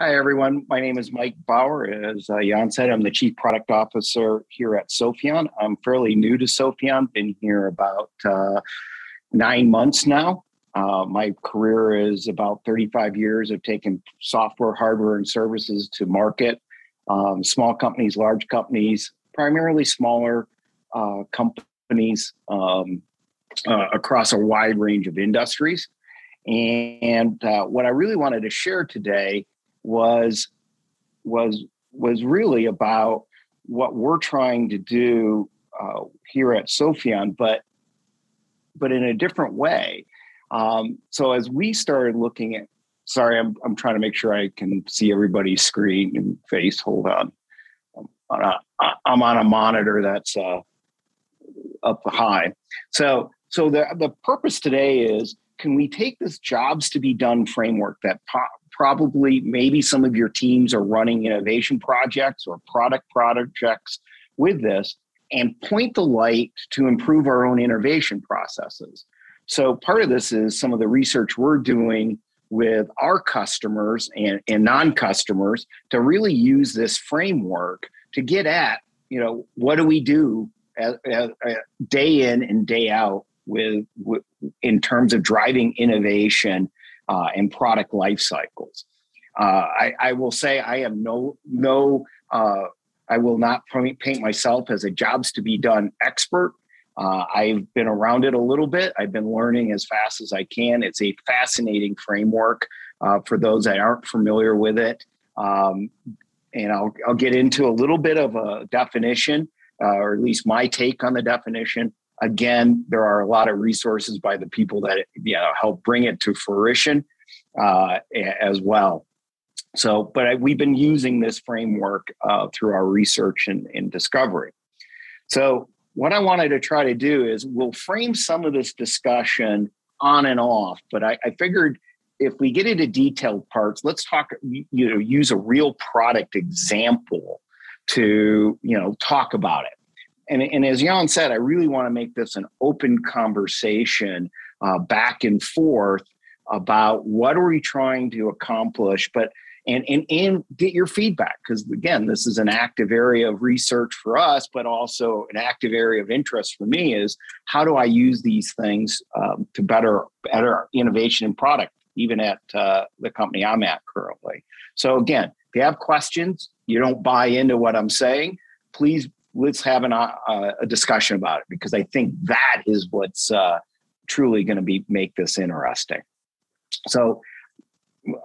Hi, everyone. My name is Mike Bauer. As Jan said, I'm the Chief Product Officer here at Sopheon. I'm fairly new to Sopheon, been here about 9 months now. My career is about 35 years of taking software, hardware, and services to market, small companies, large companies, primarily smaller companies across a wide range of industries. And what I really wanted to share today was really about what we're trying to do here at Sopheon, but in a different way. So as we started looking at, sorry, I'm trying to make sure I can see everybody's screen and face. Hold on, I'm on a monitor that's up high. So the purpose today is, can we take this jobs to be done framework that probably maybe some of your teams are running innovation projects or product projects with this, and point the light to improve our own innovation processes. So part of this is some of the research we're doing with our customers and non-customers to really use this framework to get at, what do we do day in and day out with in terms of driving innovation and product life cycles. I will say I have I will not paint myself as a jobs to be done expert. I've been around it a little bit. I've been learning as fast as I can. It's a fascinating framework for those that aren't familiar with it. And I'll get into a little bit of a definition, or at least my take on the definition. Again, there are a lot of resources by the people that help bring it to fruition as well. So, but we've been using this framework through our research and discovery. So what I wanted to try to do is we'll frame some of this discussion on and off, but I figured if we get into detailed parts, let's talk, use a real product example to, talk about it. And as Jan said, I really want to make this an open conversation back and forth about what are we trying to accomplish, and get your feedback, because again, this is an active area of research for us, but also an active area of interest for me is how do I use these things to better innovation and product, even at the company I'm at currently. So again, if you have questions, you don't buy into what I'm saying, please let's have a discussion about it, because I think that is what's truly going to make this interesting. So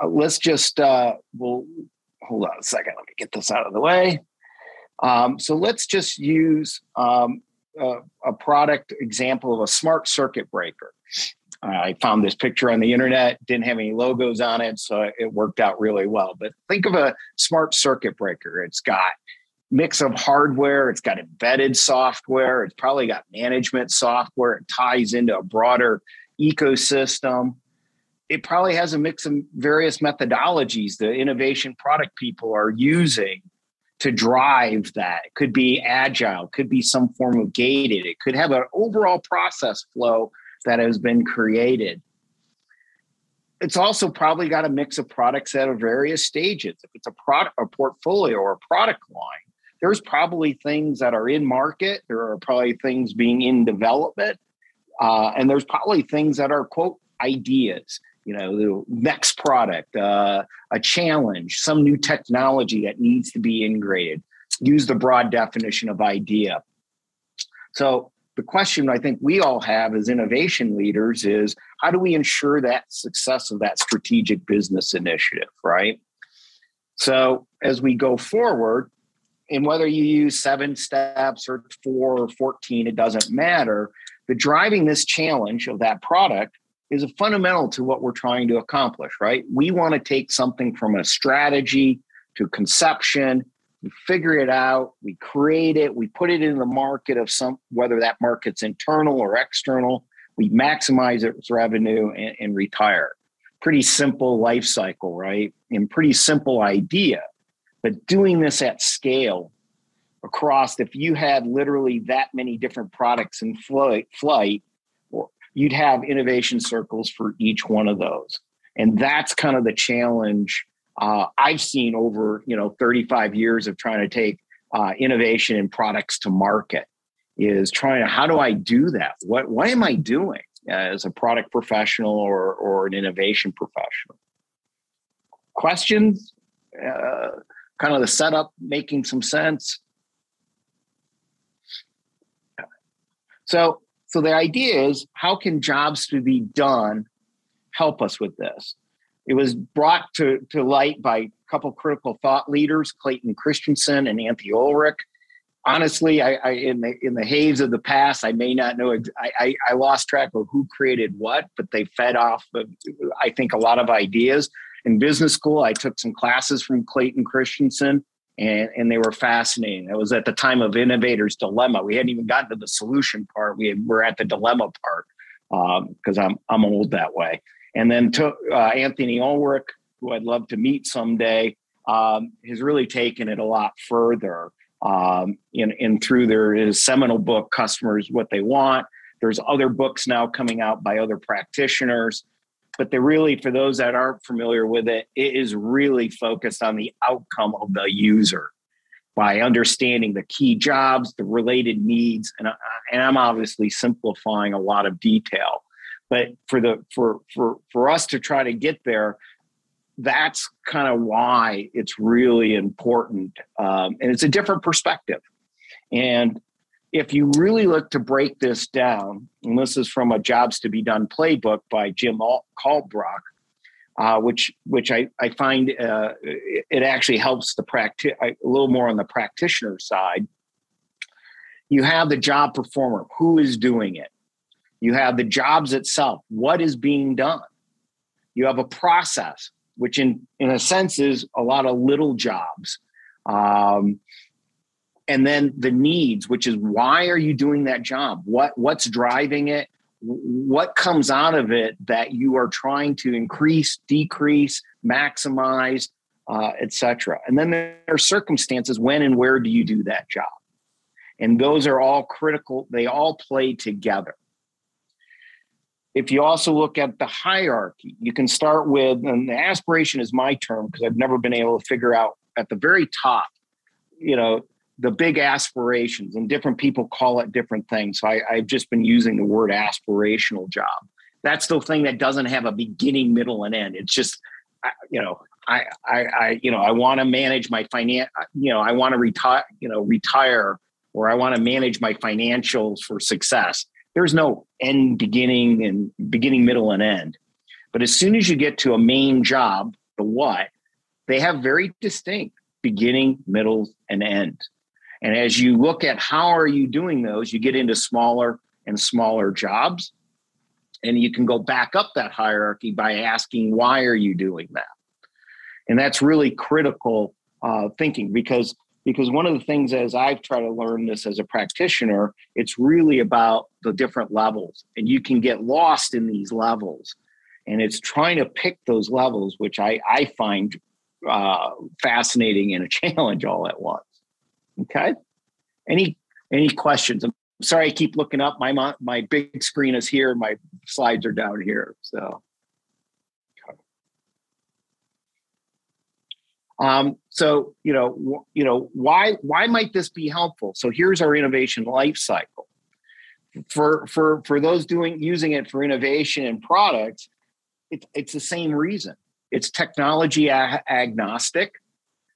let's just, we'll hold on a second. Let me get this out of the way. So let's just use a product example of a smart circuit breaker. I found this picture on the internet, didn't have any logos on it, so it worked out really well. But think of a smart circuit breaker. It's got mix of hardware, it's got embedded software, it's probably got management software, it ties into a broader ecosystem. It probably has a mix of various methodologies the innovation product people are using to drive that. It could be agile, could be some form of gated, it could have an overall process flow that has been created. It's also probably got a mix of products at various stages. If it's a portfolio or a product line, there's probably things that are in market. There are probably things being in development. And there's probably things that are, quote, ideas, the next product, a challenge, some new technology that needs to be integrated. Use the broad definition of idea. So the question I think we all have as innovation leaders is, how do we ensure that success of that strategic business initiative, right? So as we go forward, and whether you use 7 steps or 4 or 14, it doesn't matter. The driving this challenge of that product is a fundamental to what we're trying to accomplish, right? We want to take something from a strategy to conception, we figure it out, we create it, we put it in the market of whether that market's internal or external, we maximize its revenue and retire. Pretty simple life cycle, right? And pretty simple idea. But doing this at scale across, if you had literally that many different products in flight, you'd have innovation circles for each one of those. And that's kind of the challenge I've seen over 35 years of trying to take innovation and products to market, is trying to, how do I do that? What am I doing as a product professional or an innovation professional? Questions? Kind of the setup making some sense? So the idea is, how can jobs to be done help us with this? It was brought to light by a couple critical thought leaders, Clayton Christensen and Anthony Ulrich. Honestly, I in the haze of the past, I may not know. I lost track of who created what, but they fed off of, I think, a lot of ideas. In business school, I took some classes from Clayton Christensen, and they were fascinating. It was at the time of Innovator's Dilemma. We hadn't even gotten to the solution part. We're at the dilemma part, because I'm old that way. And then Anthony Ulrich, who I'd love to meet someday, has really taken it a lot further. In through his seminal book, Customers What They Want. There's other books now coming out by other practitioners, but they're really, for those that aren't familiar with it, it is really focused on the outcome of the user by understanding the key jobs, the related needs, and I'm obviously simplifying a lot of detail, but for us to try to get there, that's kind of why it's really important. And it's a different perspective. And if you really look to break this down, and this is from a Jobs to Be Done playbook by Jim Kalbrock, which I find it actually helps a little more on the practitioner side. You have the job performer, who is doing it. You have the jobs itself, what is being done. You have a process, which in a sense is a lot of little jobs. And then the needs, which is, why are you doing that job? What's driving it? What comes out of it that you are trying to increase, decrease, maximize, et cetera. And then there are circumstances, when and where do you do that job? And those are all critical. They all play together. If you also look at the hierarchy, you can start with, and the aspiration is my term because I've never been able to figure out at the very top, the big aspirations, and different people call it different things. So I've just been using the word aspirational job. That's the thing that doesn't have a beginning, middle, and end. It's just, I want to manage my finance, I want to retire, or I want to manage my financials for success. There's no end, beginning, middle, and end. But as soon as you get to a main job, the what, they have very distinct beginning, middle, and end. And as you look at how are you doing those, you get into smaller and smaller jobs. And you can go back up that hierarchy by asking, why are you doing that? And that's really critical thinking, because one of the things, as I've tried to learn this as a practitioner, it's really about the different levels, and you can get lost in these levels. And it's trying to pick those levels, which I find fascinating and a challenge all at once. Okay. Any questions? I'm sorry, I keep looking up. My big screen is here. My slides are down here. So. Why might this be helpful? So here's our innovation life cycle. For those using it for innovation and products, it's the same reason. It's technology agnostic.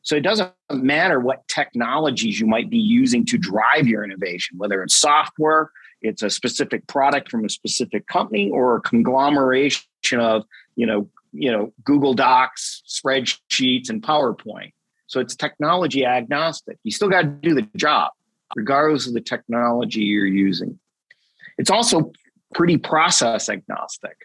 So it doesn't matter what technologies you might be using to drive your innovation, whether it's software, it's a specific product from a specific company, or a conglomeration of, Google Docs, spreadsheets, and PowerPoint. So it's technology agnostic. You still got to do the job, regardless of the technology you're using. It's also pretty process agnostic.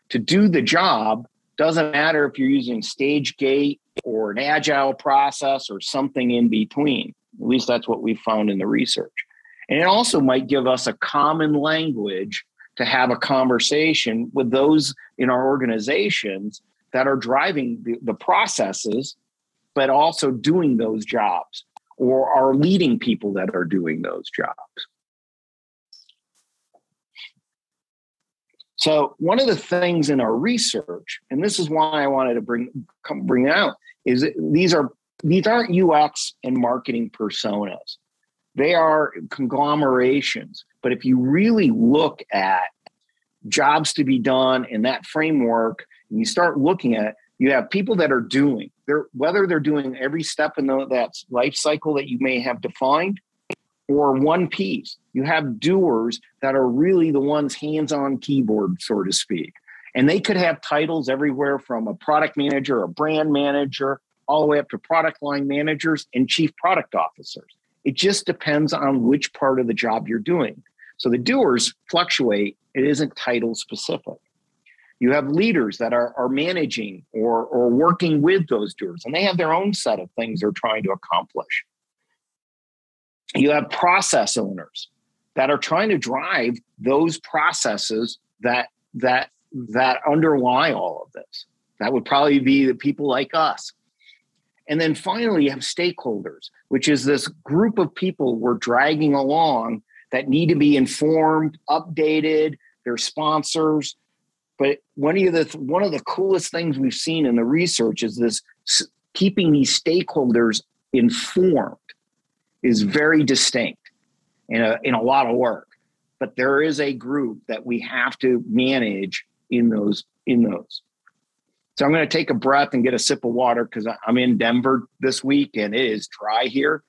To do the job, doesn't matter if you're using StageGate or an agile process or something in between. At least that's what we found in the research. And it also might give us a common language to have a conversation with those in our organizations that are driving the processes, but also doing those jobs, or are leading people that are doing those jobs. So one of the things in our research, and this is why I wanted to bring it out, is that these aren't UX and marketing personas. They are conglomerations. But if you really look at jobs to be done in that framework, and you start looking at it, you have people that are doing, whether they're doing every step in that life cycle that you may have defined, or one piece. You have doers that are really the ones hands-on keyboard, so to speak. And they could have titles everywhere from a product manager, a brand manager, all the way up to product line managers and chief product officers. It just depends on which part of the job you're doing. So the doers fluctuate. It isn't title specific. You have leaders that are managing or working with those doers, and they have their own set of things they're trying to accomplish. You have process owners that are trying to drive those processes that underlie all of this. That would probably be the people like us. And then finally, you have stakeholders, which is this group of people we're dragging along that need to be informed, updated, they're sponsors. But one of the coolest things we've seen in the research is this: keeping these stakeholders informed is very distinct in a lot of work. But there is a group that we have to manage in those. So I'm going to take a breath and get a sip of water because I'm in Denver this week and it is dry here,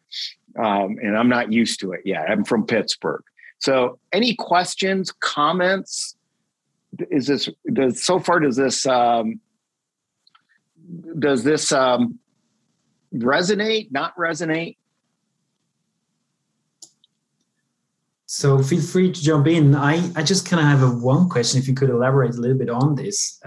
and I'm not used to it yet. I'm from Pittsburgh. So any questions, comments? Does this resonate, not resonate? So feel free to jump in. I just kind of have one question, if you could elaborate a little bit on this.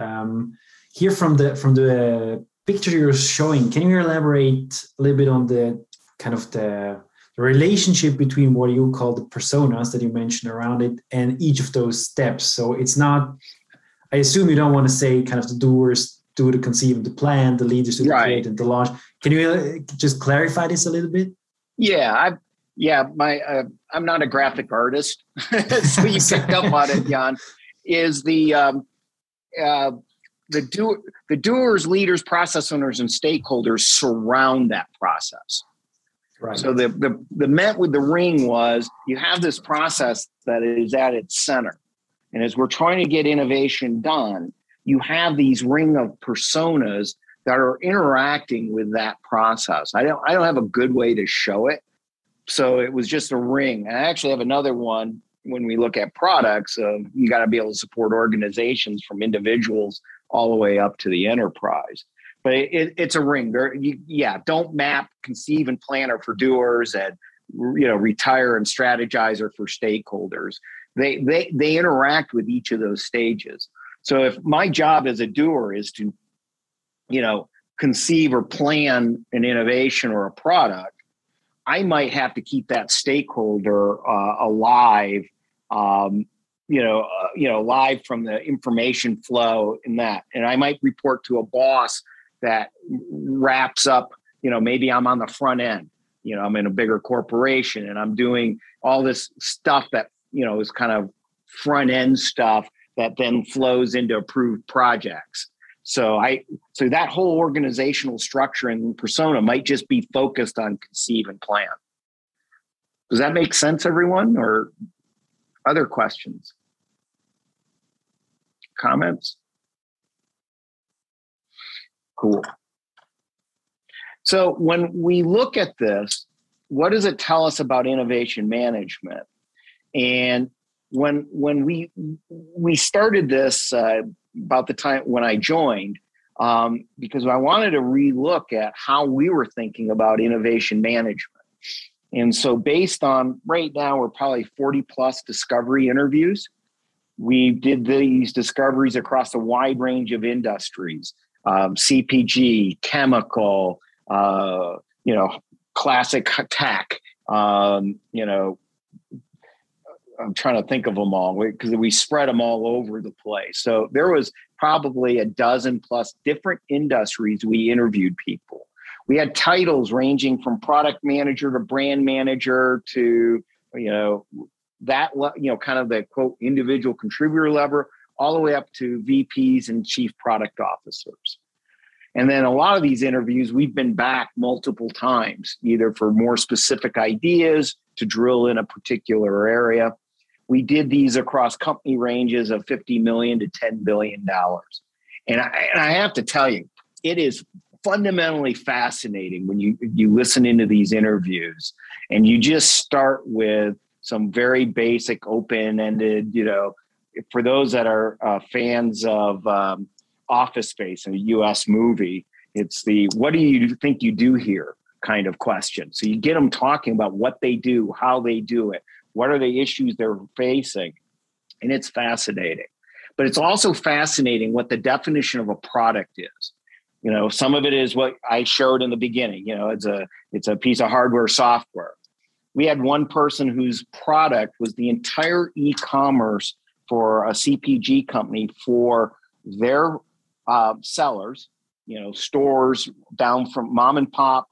Here from the picture you're showing, can you elaborate a little bit on the kind of the relationship between what you call the personas that you mentioned around it and each of those steps? So it's not, I assume you don't want to say kind of the doers do the conceive the plan, the leaders do the create and the launch. Can you just clarify this a little bit? Yeah, I'm not a graphic artist, so you picked up on it, Jan. Is the doers, leaders, process owners, and stakeholders surround that process. Right. So the meant with the ring was you have this process that is at its center, and as we're trying to get innovation done, you have these ring of personas that are interacting with that process. I don't have a good way to show it. So it was just a ring. I actually have another one when we look at products. You got to be able to support organizations from individuals all the way up to the enterprise. But it's a ring. Don't map, conceive, and planner for doers, and retire and strategizer for stakeholders. They interact with each of those stages. So if my job as a doer is to, conceive or plan an innovation or a product, I might have to keep that stakeholder alive, live from the information flow in that. And I might report to a boss that wraps up, maybe I'm on the front end, I'm in a bigger corporation and I'm doing all this stuff that, is kind of front end stuff that then flows into approved projects. So that whole organizational structure and persona might just be focused on conceive and plan. Does that make sense, everyone? Or other questions? Comments? Cool. So when we look at this, what does it tell us about innovation management? And when we started this about the time when I joined, because I wanted to relook at how we were thinking about innovation management. And so based on right now, we're probably 40 plus discovery interviews. We did these discoveries across a wide range of industries, CPG, chemical, classic tech, I'm trying to think of them all because we spread them all over the place. So there was probably a dozen plus different industries we interviewed people. We had titles ranging from product manager to brand manager to, kind of the quote individual contributor level all the way up to VPs and chief product officers. And then a lot of these interviews, we've been back multiple times, either for more specific ideas to drill in a particular area. We did these across company ranges of $50 million to $10 billion. And I have to tell you, it is fundamentally fascinating when you listen into these interviews and you just start with some very basic open-ended, for those that are fans of Office Space, a US movie, it's the what do you think you do here kind of question. So you get them talking about what they do, how they do it, what are the issues they're facing, and it's fascinating. But it's also fascinating what the definition of a product is. Some of it is what I showed in the beginning. It's a piece of hardware, software. We had one person whose product was the entire e-commerce for a CPG company for their sellers, stores down from mom and pop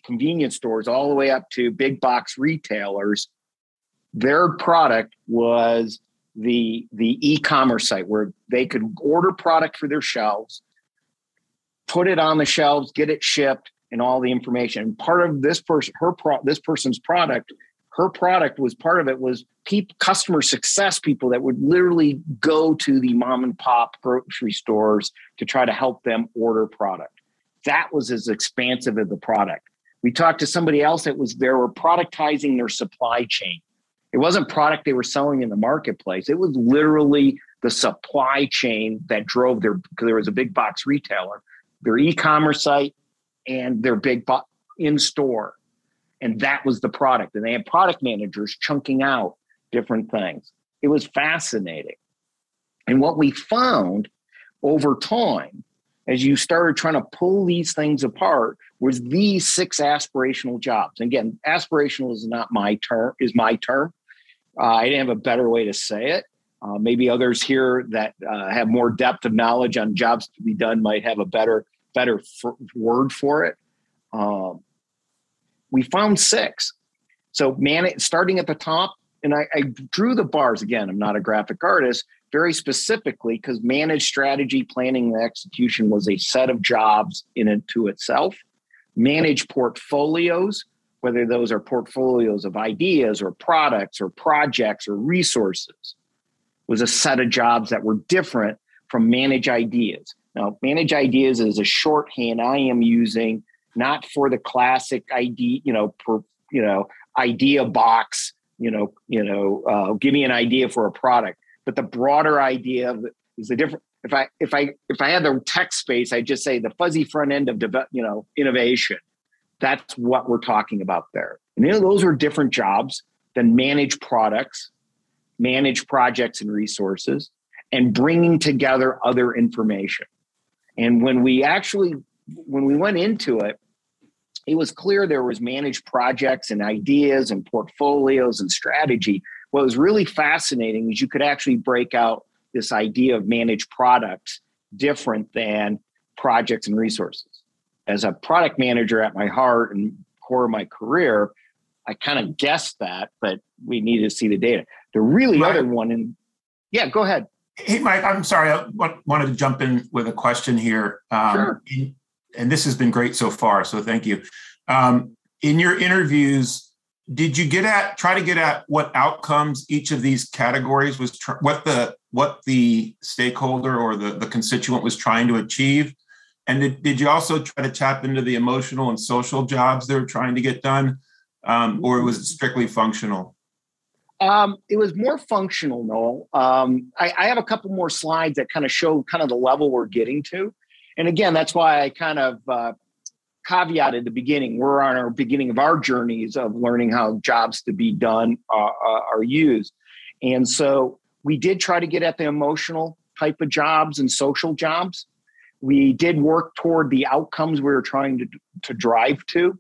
convenience stores all the way up to big box retailers. Their product was the e-commerce site where they could order product for their shelves, put it on the shelves, get it shipped, and all the information. And part of this person's product, her product was part of it was customer success people that would literally go to the mom and pop grocery stores to try to help them order product. That was as expansive as the product. We talked to somebody else they were productizing their supply chain. It wasn't product they were selling in the marketplace. It was literally the supply chain that drove because there was a big box retailer, their e-commerce site and their big box in-store. And that was the product. And they had product managers chunking out different things. It was fascinating. And what we found over time, as you started trying to pull these things apart, was these 6 aspirational jobs. And again, aspirational is not my term, is my term. I didn't have a better way to say it. Maybe others here that have more depth of knowledge on jobs to be done might have a better word for it. We found 6. So starting at the top, and I drew the bars. Again, I'm not a graphic artist, very specifically because managed strategy, planning, and execution was a set of jobs in and to itself. Manage portfolios, whether those are portfolios of ideas or products or projects or resources, was a set of jobs that were different from manage ideas. Now, manage ideas is a shorthand I am using not for the classic idea, idea box, give me an idea for a product, but the broader idea is the different. If I had the tech space, I'd just say the fuzzy front end of innovation. That's what we're talking about there. And those are different jobs than manage products, manage projects and resources, and bringing together other information. And when we went into it, it was clear there was managed projects and ideas and portfolios and strategy. What was really fascinating is you could actually break out this idea of managed products different than projects and resources. As a product manager at my heart and core of my career, I kind of guessed that, but we needed to see the data. The really other one, yeah, go ahead. Hey, Mike, I'm sorry. I wanted to jump in with a question here. Sure. And this has been great so far, so thank you. In your interviews, did you try to get at what outcomes each of these categories was, what the stakeholder or the constituent was trying to achieve? And did you also try to tap into the emotional and social jobs they're trying to get done, or was it strictly functional? It was more functional, Noel. I have a couple more slides that kind of show kind of the level we're getting to. And again, that's why I kind of caveated the beginning. We're on our beginning of our journeys of learning how jobs to be done are used. And so we did try to get at the emotional type of jobs and social jobs. We did work toward the outcomes we were trying to drive to.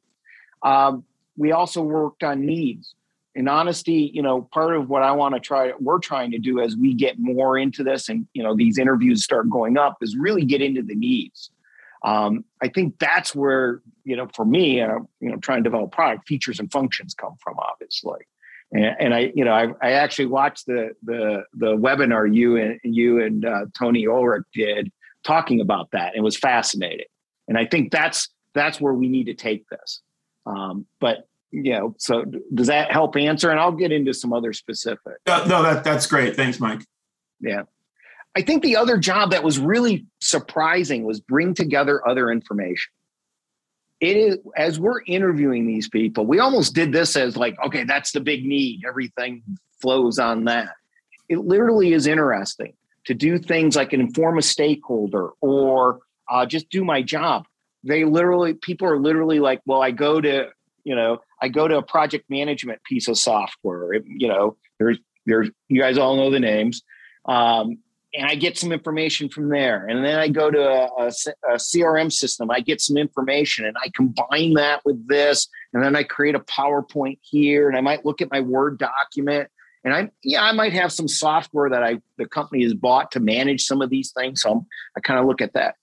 We also worked on needs. In honesty, part of what we're trying to do as we get more into this and, these interviews start going up is really get into the needs. I think that's where, for me, trying to develop product features and functions come from, obviously. And I actually watched the webinar you and Tony Ulrich did talking about that. It was fascinating. And I think that's where we need to take this. But so does that help answer? And I'll get into some other specifics. No, that's great. Thanks, Mike. Yeah. I think the other job that was really surprising was bring together other information. It is, as we're interviewing these people, we almost did this as like, okay, that's the big need. Everything flows on that. It literally is interesting to do things like inform a stakeholder or just do my job. People are literally like, well, I go to a project management piece of software. There's you guys all know the names. And I get some information from there. And then I go to a CRM system. I get some information and I combine that with this. And then I create a PowerPoint here. And I might look at my Word document. And I might have some software that the company has bought to manage some of these things. So I kind of look at that.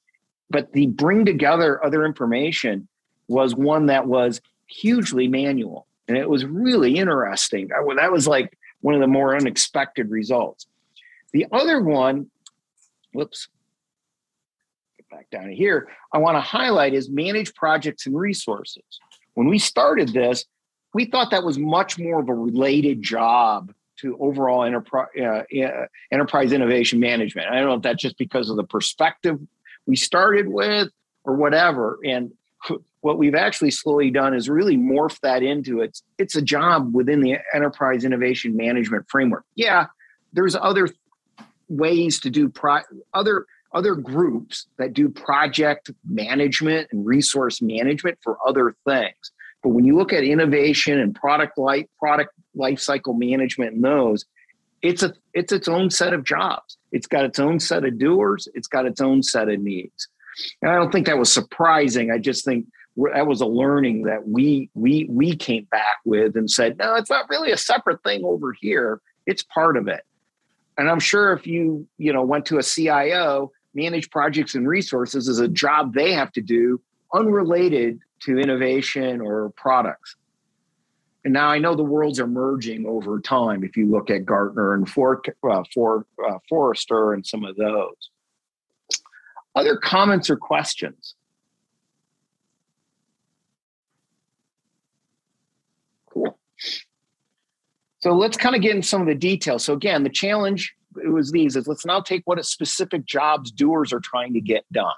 But the bring together other information was one that was hugely manual. And it was really interesting. That was like one of the more unexpected results. The other one, get back down to here, I want to highlight is manage projects and resources. When we started this, we thought that was much more of a related job to overall enterprise innovation management. I don't know if that's just because of the perspective we started with or whatever. And what we've actually slowly done is really morph that into it's a job within the enterprise innovation management framework. Yeah, there's other ways to do other groups that do project management and resource management for other things. But when you look at innovation and product life cycle management and those, it's its own set of jobs. It's got its own set of doers. It's got its own set of needs. And I don't think that was surprising. I just think that was a learning that we came back with and said, no, it's not really a separate thing over here. It's part of it. And I'm sure if you went to a CIO, manage projects and resources is a job they have to do unrelated to innovation or products. And now I know the worlds are merging over time. If you look at Gartner and Forrester and some of those. Other comments or questions? Cool. So let's kind of get into some of the details. So again, the challenge was let's now take what specific jobs doers are trying to get done.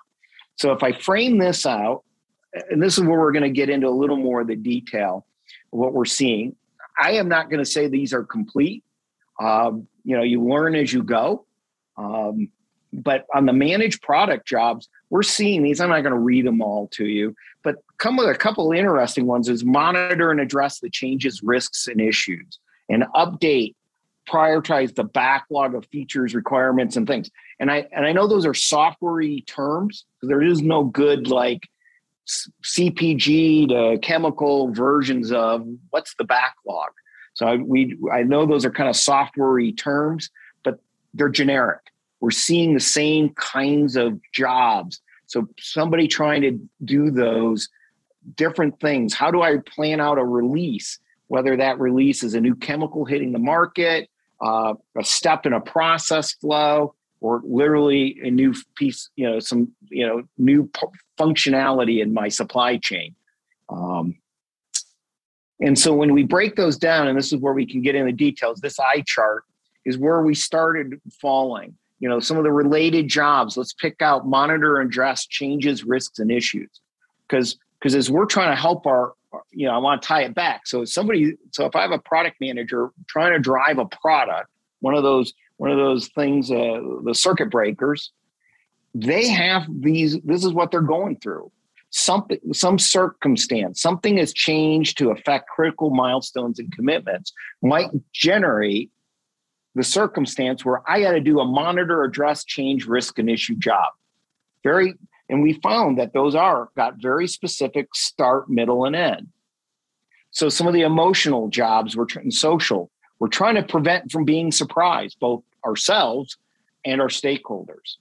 So if I frame this out, and this is where we're going to get into a little more of the detail of what we're seeing. I am not going to say these are complete. You learn as you go. But on the managed product jobs, we're seeing these. I'm not going to read them all to you, but come with a couple of interesting ones is monitor and address the changes, risks, and issues, and update, prioritize the backlog of features, requirements, and things. And I know those are software-y terms. There is no good like CPG to chemical versions of what's the backlog. So I know those are kind of software-y terms, but they're generic. We're seeing the same kinds of jobs. So somebody trying to do those different things. How do I plan out a release? Whether that release is a new chemical hitting the market, a step in a process flow, or literally a new piece, new functionality in my supply chain. And so when we break those down, and this is where we can get into the details, this eye chart is where we started falling. Some of the related jobs, let's pick out, monitor and address changes, risks, and issues. Because as we're trying to help I want to tie it back. So if I have a product manager trying to drive a product, one of those things, the circuit breakers, they have these, this is what they're going through. Some circumstance, something has changed to affect critical milestones and commitments might generate the circumstance where I got to do a monitor, address, change, risk, and issue job. And we found that those got very specific start, middle, and end. So some of the emotional jobs and social, we're trying to prevent from being surprised, both ourselves and our stakeholders.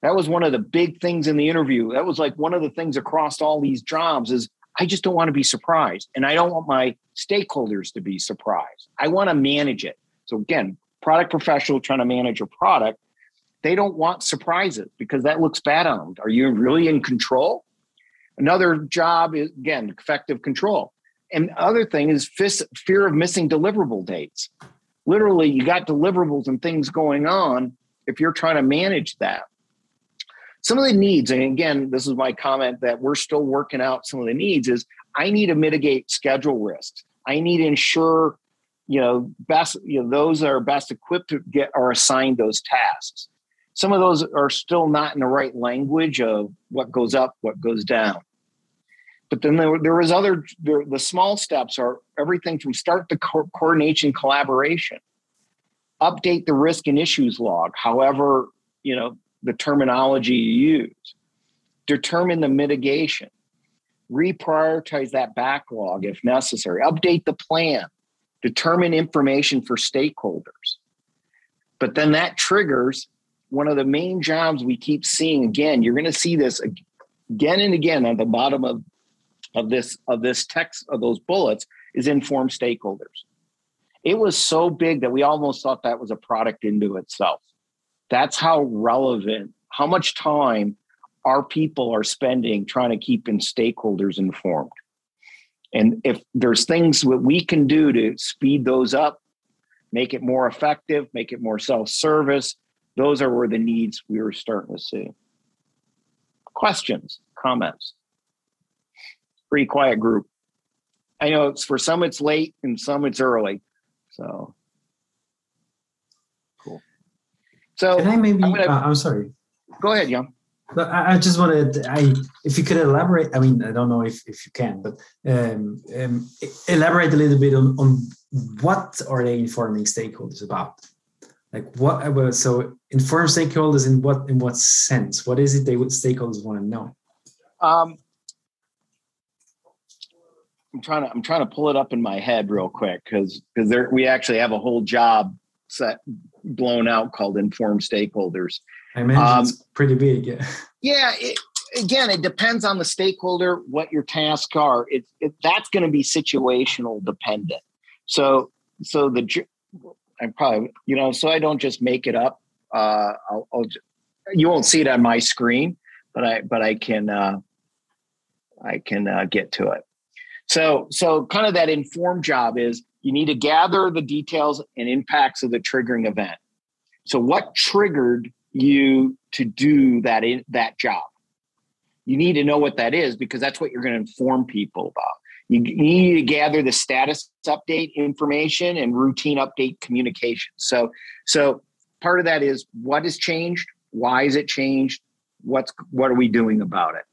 That was one of the big things in the interview. That was like one of the things across all these jobs is I just don't want to be surprised. And I don't want my stakeholders to be surprised. I want to manage it. So again, product professional trying to manage a product, they don't want surprises because that looks bad on them. Are you really in control? Another job is, again, effective control. And the other thing is fear of missing deliverable dates. Literally, you got deliverables and things going on if you're trying to manage that. Some of the needs, and again, this is my comment that we're still working out some of the needs, is I need to mitigate schedule risks. I need to ensure, those that are best equipped to get are assigned those tasks. Some of those are still not in the right language of what goes up, what goes down. But then there was the small steps are everything from start to coordination, collaboration, update the risk and issues log, however, the terminology you use, determine the mitigation, reprioritize that backlog if necessary, update the plan, determine information for stakeholders. But then that triggers one of the main jobs we keep seeing. Again, you're going to see this again and again at the bottom of this text of those bullets is inform stakeholders. It was so big that we almost thought that was a product into itself. That's how relevant, how much time our people are spending trying to keep stakeholders informed. And if there's things that we can do to speed those up, make it more effective, make it more self-service, those are where the needs we were starting to see. Questions, comments? Pretty quiet group. I know for some it's late and some it's early. So cool. So can I maybe? I'm sorry. Go ahead, Jan. But I just wanted, if you could elaborate. I mean, I don't know if you can, but elaborate a little bit on what are they informing stakeholders about? Like what? So inform stakeholders in what sense? What is it stakeholders want to know? I'm trying to pull it up in my head real quick because we actually have a whole job set blown out called inform stakeholders. I imagine it's pretty big. Yeah. It depends on the stakeholder, what your tasks are. That's going to be situational dependent. So I'm probably, so I don't just make it up. You won't see it on my screen, but I can get to it. So kind of that informed job is you need to gather the details and impacts of the triggering event. So what triggered you to do that job? You need to know what that is because that's what you're going to inform people about. You need to gather the status update information and routine update communication. So part of that is what has changed, why has it changed, what are we doing about it?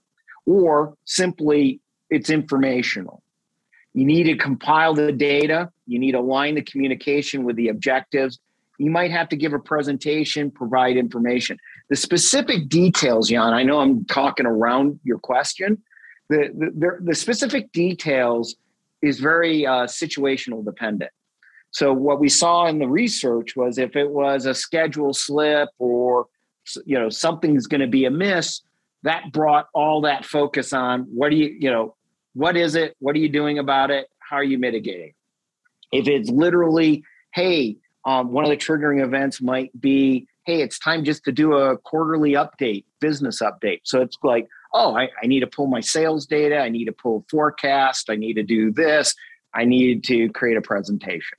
Or simply it's informational. You need to compile the data. You need to align the communication with the objectives. You might have to give a presentation, provide information. The specific details, Jan, I know I'm talking around your question. The specific details is very situational dependent. So what we saw in the research was if it was a schedule slip or something's going to be amiss, that brought all that focus on what is it? What are you doing about it? How are you mitigating? If it's literally, hey, one of the triggering events might be, hey, it's time just to do a quarterly update, business update. So it's like, oh, I need to pull my sales data. I need to pull forecast. I need to do this. I need to create a presentation.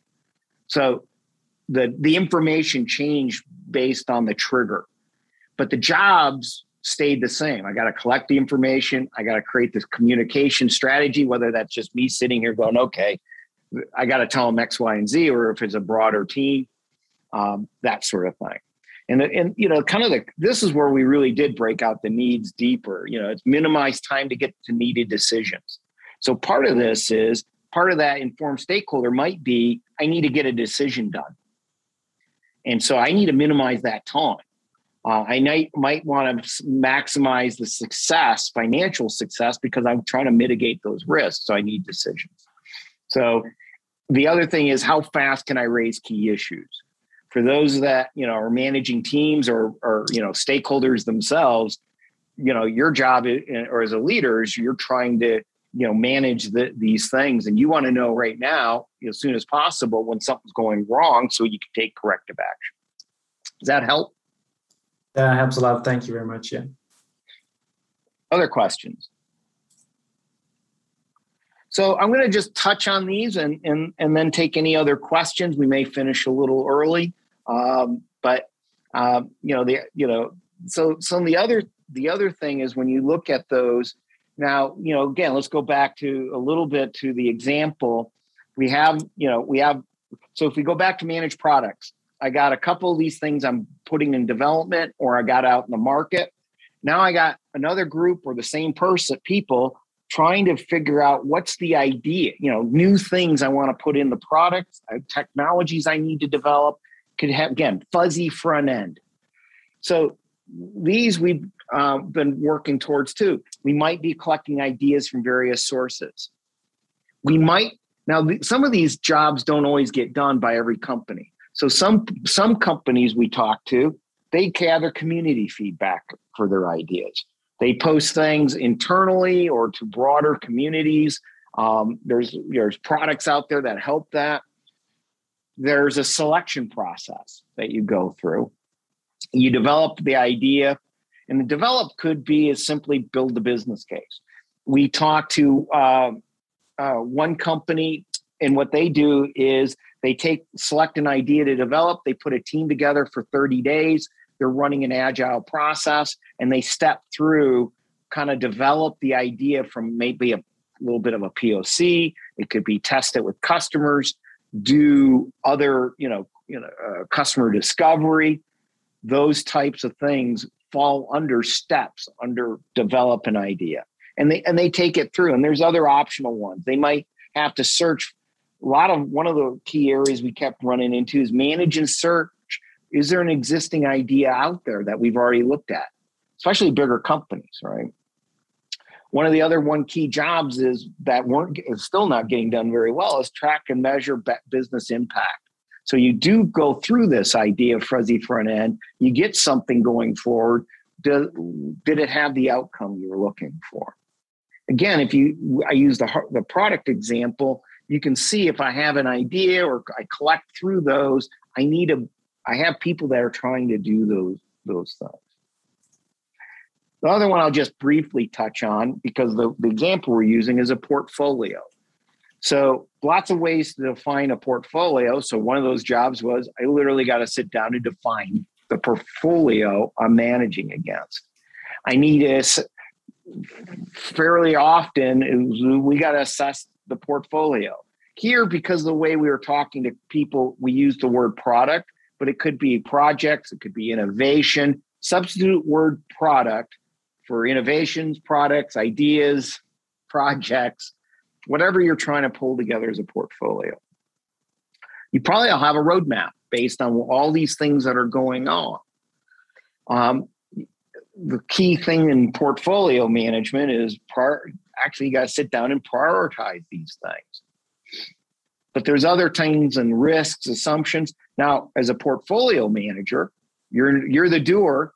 So the information changed based on the trigger, but the jobs stayed the same. I got to collect the information. I got to create this communication strategy, whether that's just me sitting here going, okay, I got to tell them X, Y, and Z, or if it's a broader team, that sort of thing. And this is where we really did break out the needs deeper. It's minimize time to get to needed decisions. So part of that informed stakeholder might be, I need to get a decision done. And so I need to minimize that time. I might want to maximize the success, financial success, because I'm trying to mitigate those risks. So I need decisions. So the other thing is, how fast can I raise key issues? For those that, are managing teams or stakeholders themselves, your job or as a leader is you're trying to manage these things. And you want to know right now, as soon as possible, when something's going wrong so you can take corrective action. Does that help? That helps a lot. Thank you very much. Yeah. Other questions? So I'm going to just touch on these and then take any other questions. We may finish a little early, so the other thing is when you look at those now, again, let's go back to a little bit to the example we have. So if we go back to managed products, I got a couple of these things I'm putting in development, or I got out in the market. Now I got another group or the same people trying to figure out what's the idea, new things I want to put in the product, technologies I need to develop, could have, again, fuzzy front end. So these we've been working towards too. We might be collecting ideas from various sources. Some of these jobs don't always get done by every company. So some companies we talk to, they gather community feedback for their ideas. They post things internally or to broader communities. There's products out there that help that. There's a selection process that you go through. You develop the idea, and the develop could be as simply build the business case. We talk to one company, and what they do is they select an idea to develop. They put a team together for 30 days. They're running an agile process, and they step through, kind of develop the idea from maybe a little bit of a POC. It could be test it with customers, do other, customer discovery. Those types of things fall under steps under develop an idea, and they take it through. And there's other optional ones. They might have to search. One of the key areas we kept running into is manage and search. Is there an existing idea out there that we've already looked at, especially bigger companies, right? One of the other key jobs is still not getting done very well is track and measure business impact. So you do go through this idea of fuzzy front end, you get something going forward. Did it have the outcome you were looking for? Again, I use the product example, you can see if I have an idea or I collect through those, I have people that are trying to do those things. The other one I'll just briefly touch on, because the example we're using is a portfolio. So lots of ways to define a portfolio. So one of those jobs was I literally got to sit down and define the portfolio I'm managing against. I need to fairly often, we got to assess the portfolio. Here, because of the way we were talking to people, we use the word product, but it could be projects, it could be innovation. Substitute word product for innovations, products, ideas, projects, whatever you're trying to pull together as a portfolio. You probably will have a roadmap based on all these things that are going on. The key thing in portfolio management is actually you got to sit down and prioritize these things. But there's other things and risks, assumptions. Now, as a portfolio manager, you're the doer,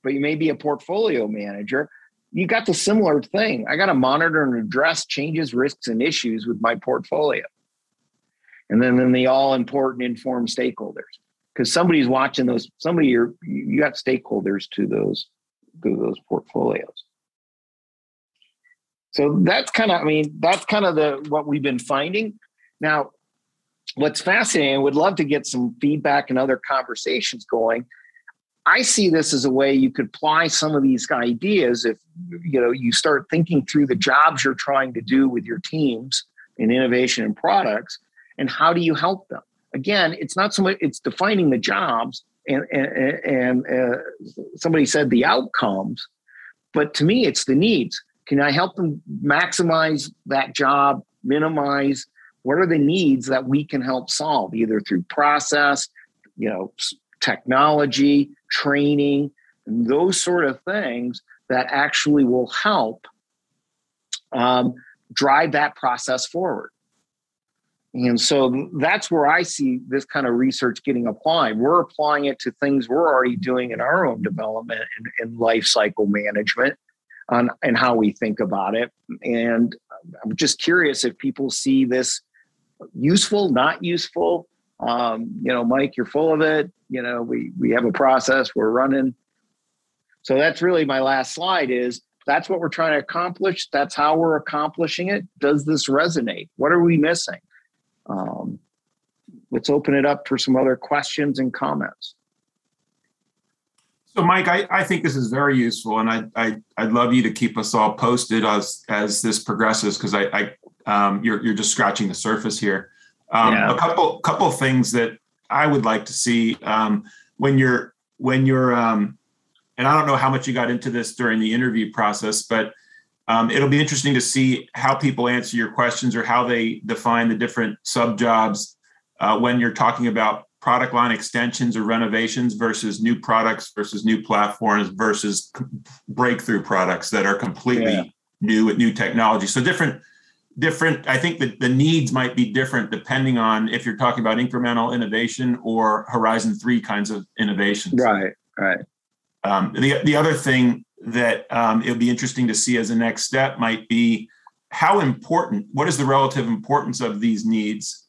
but you may be a portfolio manager. You got the similar thing. I got to monitor and address changes, risks, and issues with my portfolio. And then the all important informed stakeholders, because somebody's watching those. You got stakeholders to those portfolios. So that's kind of what we've been finding. Now, what's fascinating, I would love to get some feedback and other conversations going. I see this as a way you could apply some of these ideas if you start thinking through the jobs you're trying to do with your teams in innovation and products, and how do you help them? Again, it's not so much, it's defining the jobs and somebody said the outcomes, but to me, it's the needs. Can I help them maximize that job, minimize? What are the needs that we can help solve, either through process, technology, training, and those sort of things that actually will help drive that process forward. And so that's where I see this kind of research getting applied. We're applying it to things we're already doing in our own development and life cycle management and how we think about it. And I'm just curious if people see this useful, not useful. Mike, you're full of it. We have a process we're running. So that's really my last slide is that's what we're trying to accomplish. That's how we're accomplishing it. Does this resonate? What are we missing? Let's open it up for some other questions and comments. So, Mike, I think this is very useful, and I'd love you to keep us all posted as this progresses, because you're just scratching the surface here. A couple of things that I would like to see when you're and I don't know how much you got into this during the interview process, but it'll be interesting to see how people answer your questions or how they define the different sub jobs when you're talking about product line extensions or renovations versus new products versus new platforms versus breakthrough products that are completely new with new technology. So different. I think that the needs might be different depending on if you're talking about incremental innovation or Horizon 3 kinds of innovations. Right. The other thing that it'll be interesting to see as a next step might be what is the relative importance of these needs,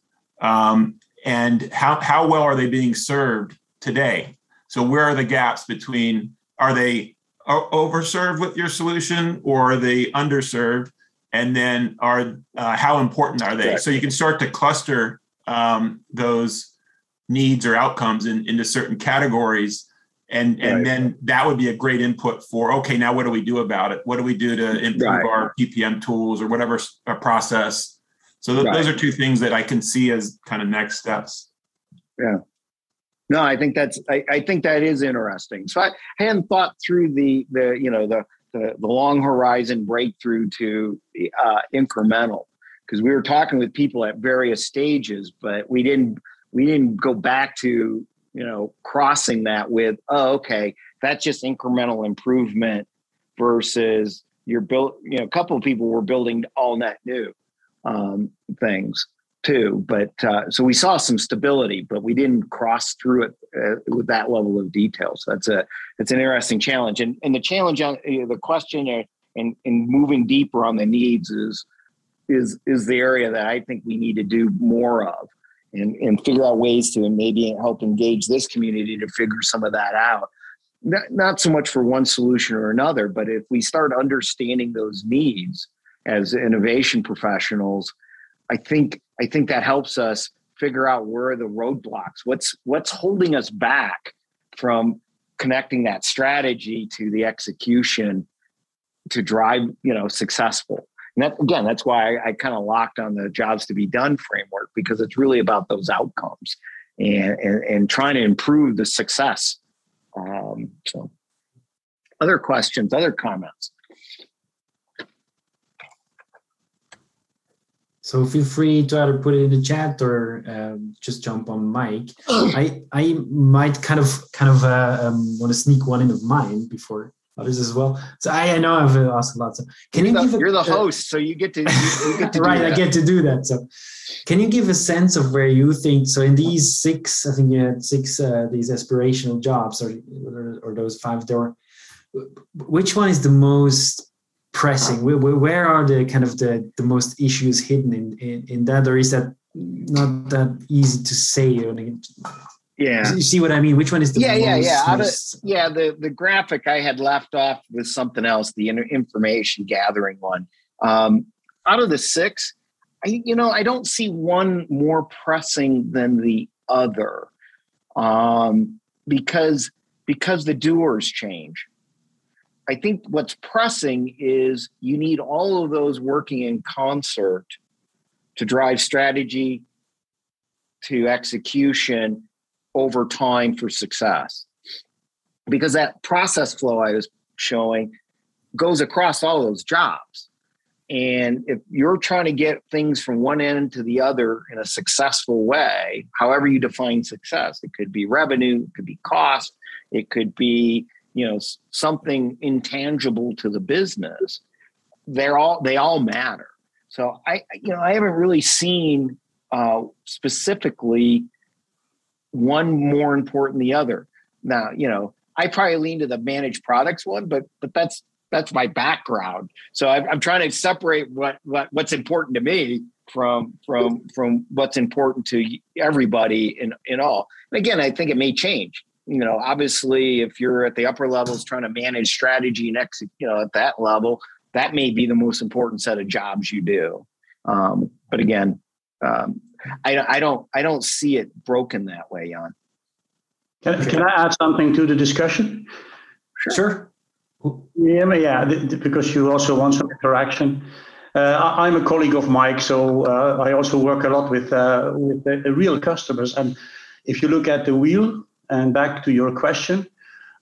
and how well are they being served today? So where are the gaps between, are they overserved with your solution or are they underserved? And then how important are they? Right. So you can start to cluster those needs or outcomes into certain categories. And then that would be a great input for, okay, now what do we do about it? What do we do to improve our PPM tools or whatever process? So those are two things that I can see as kind of next steps. Yeah. No, I think that is interesting. So I hadn't thought through the long horizon breakthrough to incremental, because we were talking with people at various stages, but we didn't go back to crossing that with, okay, that's just incremental improvement versus a couple of people were building all net new things too. But so we saw some stability, but we didn't cross through it with that level of detail. So it's an interesting challenge. And the challenge on the question and moving deeper on the needs is the area that I think we need to do more of and figure out ways to maybe help engage this community to figure some of that out. Not so much for one solution or another, but if we start understanding those needs as innovation professionals, I think that helps us figure out where are the roadblocks, what's holding us back from connecting that strategy to the execution to drive, successful. And that's why I kind of locked on the jobs to be done framework, because it's really about those outcomes and trying to improve the success. So other questions, other comments? So feel free to either put it in the chat or just jump on mic. I might kind of want to sneak one in of mine before others as well. So I know I've asked a lot. So you're the host, so you get to right. I get to do that. So can you give a sense of where you think? So in these six, I think you had six these aspirational jobs, or those five there. Which one is the most pressing? Where are the kind of the most issues hidden in that, or is that not that easy to say? Yeah, you see what I mean? Which one is the most? The graphic I had left off with something else, the information gathering one. Out of the six, I don't see one more pressing than the other, because the doers change. I think what's pressing is you need all of those working in concert to drive strategy to execution over time for success. Because that process flow I was showing goes across all those jobs. And if you're trying to get things from one end to the other in a successful way, however you define success, it could be revenue, it could be cost, it could be something intangible to the business. They all matter. So I haven't really seen specifically one more important than the other. Now, I probably lean to the managed products one, but that's that's my background. So I'm trying to separate what's important to me from what's important to everybody in all. And again, I think it may change. Obviously, if you're at the upper levels trying to manage strategy and execute, at that level, that may be the most important set of jobs you do. But again, I don't see it broken that way, Jan. Can I add something to the discussion? Sure. Yeah, because you also want some interaction. I'm a colleague of Mike, so I also work a lot with the real customers. And if you look at the wheel, and back to your question,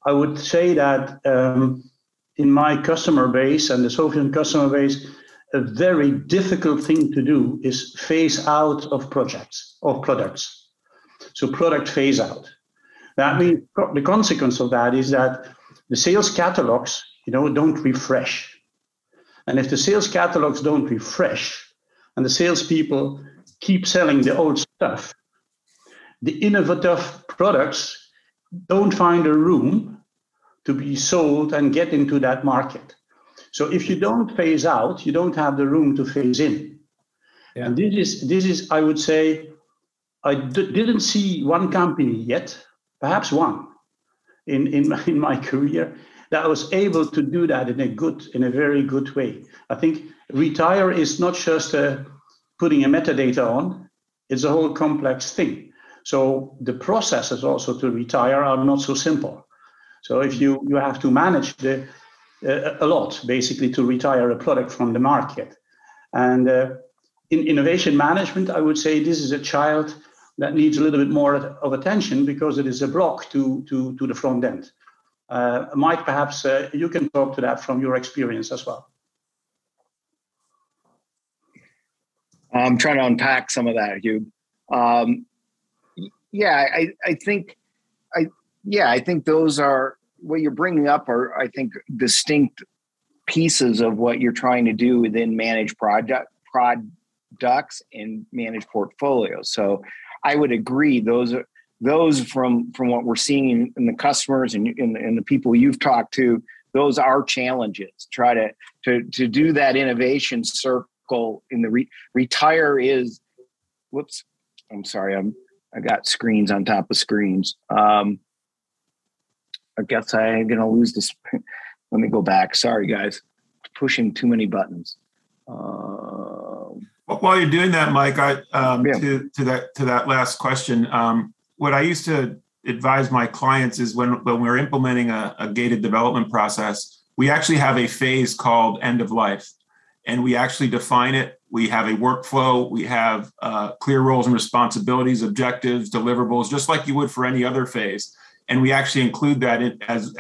I would say that in my customer base and the Sopheon customer base, a very difficult thing to do is phase out of products. So product phase out. That means the consequence of that is that the sales catalogs, don't refresh. And if the sales catalogs don't refresh and the salespeople keep selling the old stuff, the innovative products don't find a room to be sold and get into that market. So if you don't phase out, you don't have the room to phase in. Yeah. And this is, I would say, I didn't see one company yet, perhaps one, in my career that was able to do that in a very good way. I think retire is not just putting a metadata on; it's a whole complex thing. So the processes also to retire are not so simple. So if you have to manage a lot basically to retire a product from the market, and in innovation management, I would say this is a child that needs a little bit more of attention because it is a block to the front end. Mike, perhaps you can talk to that from your experience as well. I'm trying to unpack some of that, Hugh. I think those are what you're bringing up are, I think, distinct pieces of what you're trying to do within managed products and managed portfolios. So I would agree those from what we're seeing in the customers and the people you've talked to, those are challenges. Try to do that innovation circle in the retire is. Whoops, I'm sorry. I got screens on top of screens. I guess I'm gonna lose this. Let me go back. Sorry, guys, pushing too many buttons. While you're doing that, Mike, to that last question, what I used to advise my clients is when we're implementing a gated development process, we actually have a phase called end of life, and we actually define it. We have a workflow. We have clear roles and responsibilities, objectives, deliverables, just like you would for any other phase. And we actually include that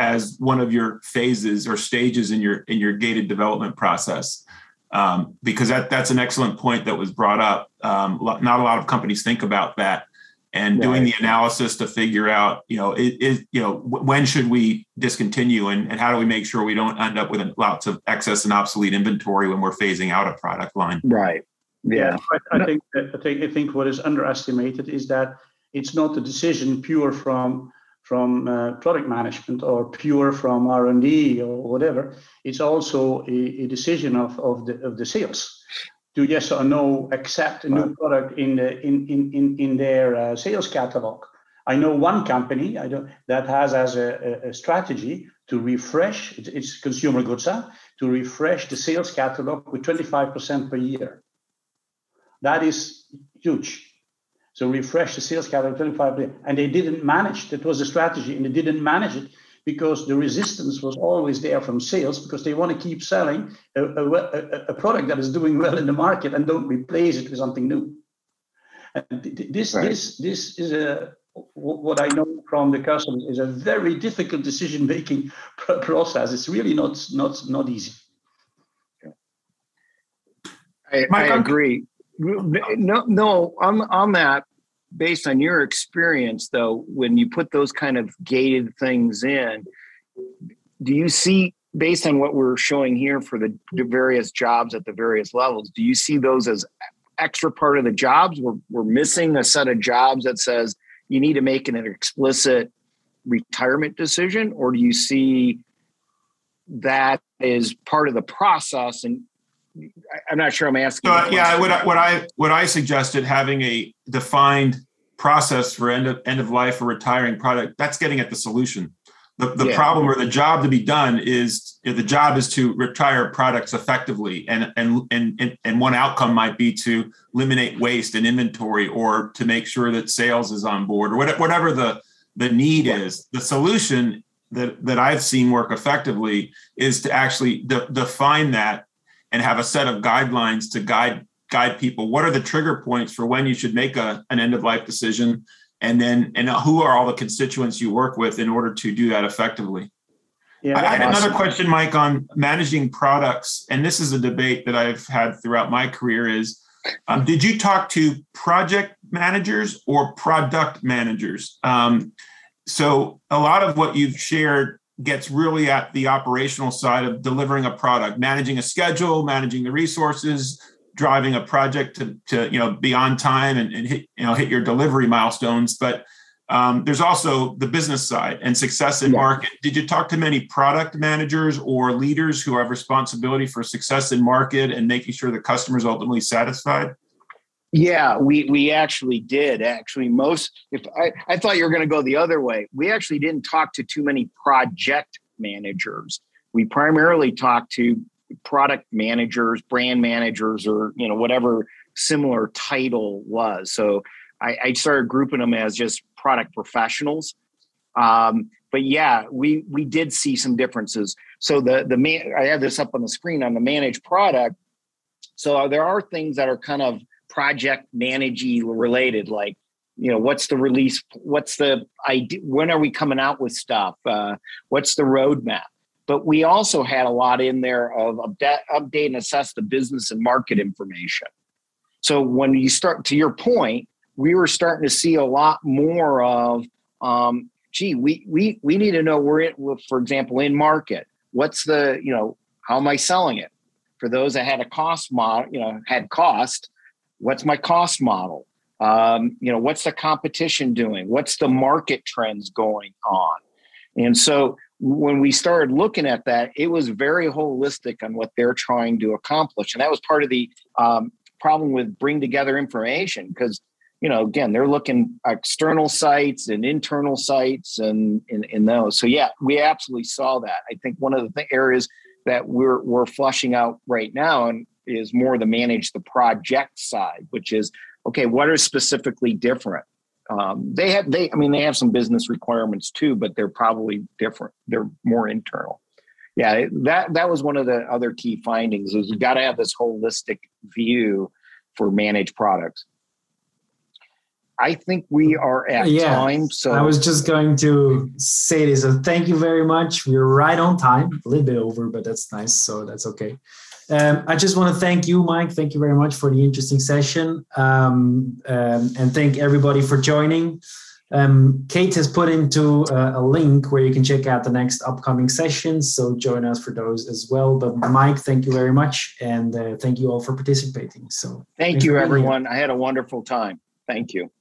as one of your phases or stages in your gated development process. Because that's an excellent point that was brought up. Not a lot of companies think about that, and doing the analysis to figure out, when should we discontinue and how do we make sure we don't end up with lots of excess and obsolete inventory when we're phasing out a product line. Right. Yeah. I think what is underestimated is that it's not a decision pure from product management or pure from R&D or whatever. It's also a decision of the sales to yes or no accept a new product in their sales catalog. I know one company that has as a strategy to refresh. It's consumer goods, to refresh the sales catalog with 25% per year. That is huge. So refresh the sales catalog 25%, and they didn't manage. That was a strategy, and they didn't manage it because the resistance was always there from sales because they want to keep selling a product that is doing well in the market and don't replace it with something new. And this is what I know from the customers is a very difficult decision-making process. It's really not easy. I agree. No, on that, based on your experience, though, when you put those kind of gated things in, do you see, based on what we're showing here for the various jobs at the various levels, do you see those as extra part of the jobs? We're missing a set of jobs that says you need to make an explicit retirement decision, or do you see that is part of the process. And I'm not sure I'm asking. What I suggested, having a defined process for end of life or retiring product, that's getting at the solution. The problem or the job to be done is, the job is to retire products effectively, and one outcome might be to eliminate waste and inventory, or to make sure that sales is on board, or whatever the need is. The solution that I've seen work effectively is to actually define that and have a set of guidelines to guide people. What are the trigger points for when you should make an end of life decision? And who are all the constituents you work with in order to do that effectively? Yeah, I had another question, Mike, on managing products. And this is a debate that I've had throughout my career is, did you talk to project managers or product managers? So a lot of what you've shared gets really at the operational side of delivering a product, managing a schedule, managing the resources, driving a project to be on time and hit your delivery milestones. But there's also the business side and success in market. Did you talk to many product managers or leaders who have responsibility for success in market and making sure the customer is ultimately satisfied? Yeah, we actually did. Actually, I thought you were going to go the other way. We actually didn't talk to too many project managers. We primarily talked to product managers, brand managers, or whatever similar title was. So I started grouping them as just product professionals. But yeah, we did see some differences. So I have this up on the screen on the managed product. So there are things that are kind of project managey related, like what's the release, what's the idea, when are we coming out with stuff, what's the roadmap. But we also had a lot in there of update and assess the business and market information. So when you start, to your point, we were starting to see a lot more of, we need to know for example, in market, what's how am I selling it? For those that had a cost model, had cost, what's my cost model? What's the competition doing? What's the market trends going on? And so when we started looking at that, it was very holistic on what they're trying to accomplish. And that was part of the problem with bring together information, because, again, they're looking at external sites and internal sites and in those. So, yeah, we absolutely saw that. I think one of the areas that we're flushing out right now and is more the manage the project side, which is, okay, what are specifically different? They have some business requirements too, but they're probably different. They're more internal. Yeah, that was one of the other key findings is you got to have this holistic view for managed products. I think we are at time. So I was just going to say this. So thank you very much. We're right on time, a little bit over, but that's nice. So that's okay. I just want to thank you, Mike. Thank you very much for the interesting session. And thank everybody for joining. Kate has put into a link where you can check out the next upcoming sessions. So join us for those as well. But Mike, thank you very much. And thank you all for participating. So thank you, everyone. I had a wonderful time. Thank you.